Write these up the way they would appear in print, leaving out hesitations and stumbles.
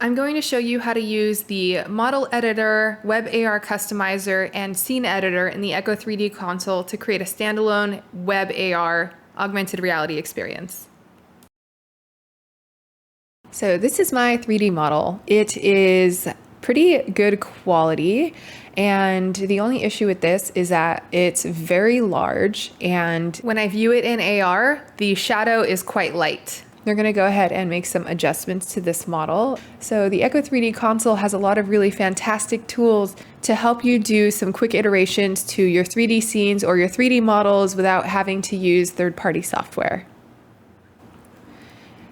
I'm going to show you how to use the model editor, WebAR customizer, and scene editor in the Echo 3D console to create a standalone WebAR augmented reality experience. So this is my 3D model. It is pretty good quality, and the only issue with this is that it's very large, and when I view it in AR, the shadow is quite light. They're going to go ahead and make some adjustments to this model. So the Echo 3D console has a lot of really fantastic tools to help you do some quick iterations to your 3D scenes or your 3D models without having to use third-party software.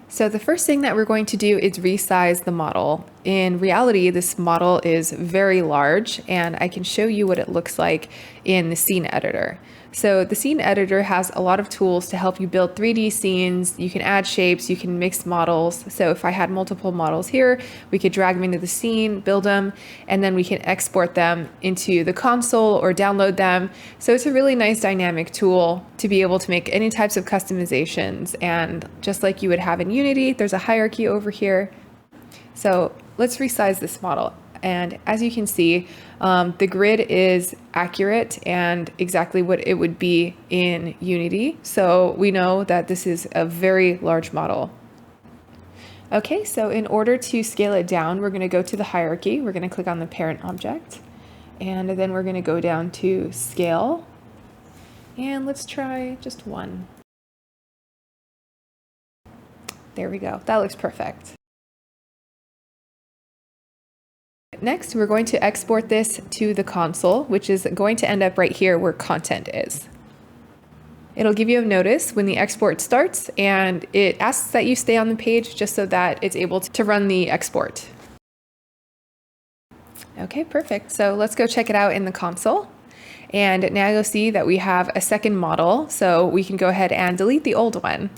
So the first thing that we're going to do is resize the model. In reality, this model is very large, and I can show you what it looks like in the scene editor. So the scene editor has a lot of tools to help you build 3D scenes. You can add shapes, you can mix models. So if I had multiple models here, we could drag them into the scene, build them, and then we can export them into the console or download them. So it's a really nice dynamic tool to be able to make any types of customizations. And just like you would have in Unity, there's a hierarchy over here. So let's resize this model. And as you can see, the grid is accurate and exactly what it would be in Unity. So we know that this is a very large model. Okay, so in order to scale it down, we're going to go to the hierarchy. We're going to click on the parent object, and then we're going to go down to scale. And let's try just one. There we go. That looks perfect. Next, we're going to export this to the console, which is going to end up right here where content is. It'll give you a notice when the export starts, and it asks that you stay on the page just so that it's able to run the export. Okay, perfect. So let's go check it out in the console. And now you'll see that we have a second model, so we can go ahead and delete the old one.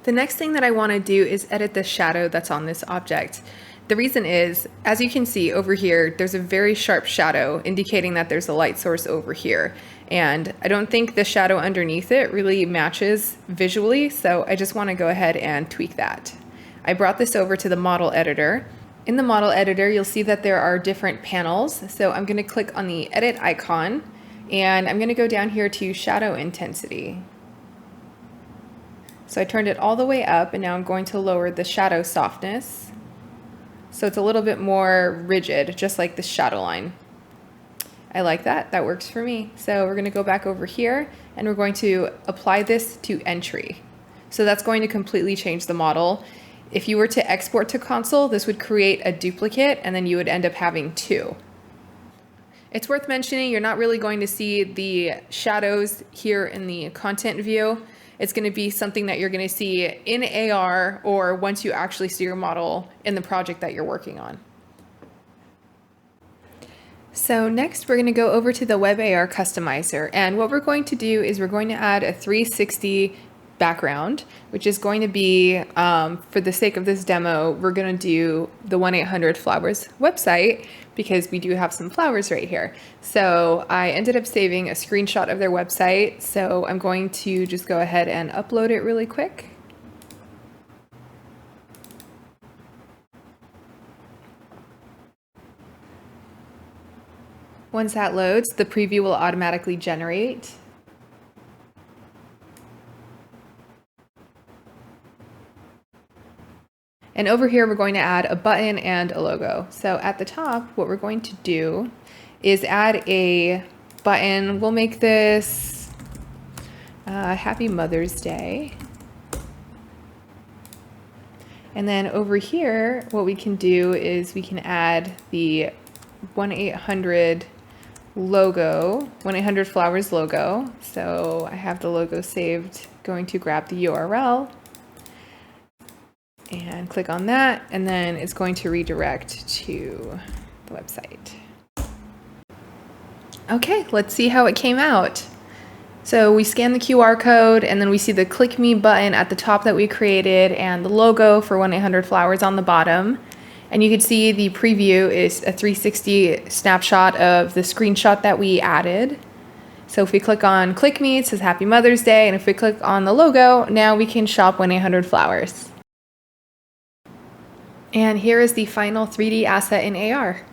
The next thing that I want to do is edit the shadow that's on this object. The reason is, as you can see over here, there's a very sharp shadow indicating that there's a light source over here. And I don't think the shadow underneath it really matches visually, so I just want to go ahead and tweak that. I brought this over to the model editor. In the model editor, you'll see that there are different panels. So I'm going to click on the edit icon, and I'm going to go down here to shadow intensity. So I turned it all the way up, and now I'm going to lower the shadow softness. So it's a little bit more rigid, just like the shadow line. I like that. That works for me. So we're going to go back over here, and we're going to apply this to entry. So that's going to completely change the model. If you were to export to console, this would create a duplicate, and then you would end up having two. It's worth mentioning you're not really going to see the shadows here in the content view. It's going to be something that you're going to see in AR or once you actually see your model in the project that you're working on. So next we're going to go over to the WebAR customizer, and what we're going to do is we're going to add a 360 background, which is going to be, for the sake of this demo, we're going to do the 1-800-Flowers website because we do have some flowers right here. So I ended up saving a screenshot of their website, so I'm going to just go ahead and upload it really quick. Once that loads, the preview will automatically generate. And over here, we're going to add a button and a logo. So at the top, what we're going to do is add a button. We'll make this Happy Mother's Day. And then over here, what we can do is we can add the 1-800 logo, 1-800-Flowers logo. So I have the logo saved, going to grab the URL. And click on that, and then it's going to redirect to the website. Okay, let's see how it came out. So we scan the QR code, and then we see the Click Me button at the top that we created, and the logo for 1-800-Flowers on the bottom. And you can see the preview is a 360 snapshot of the screenshot that we added. So if we click on Click Me, it says Happy Mother's Day. And if we click on the logo, now we can shop 1-800-Flowers. And here is the final 3D asset in AR.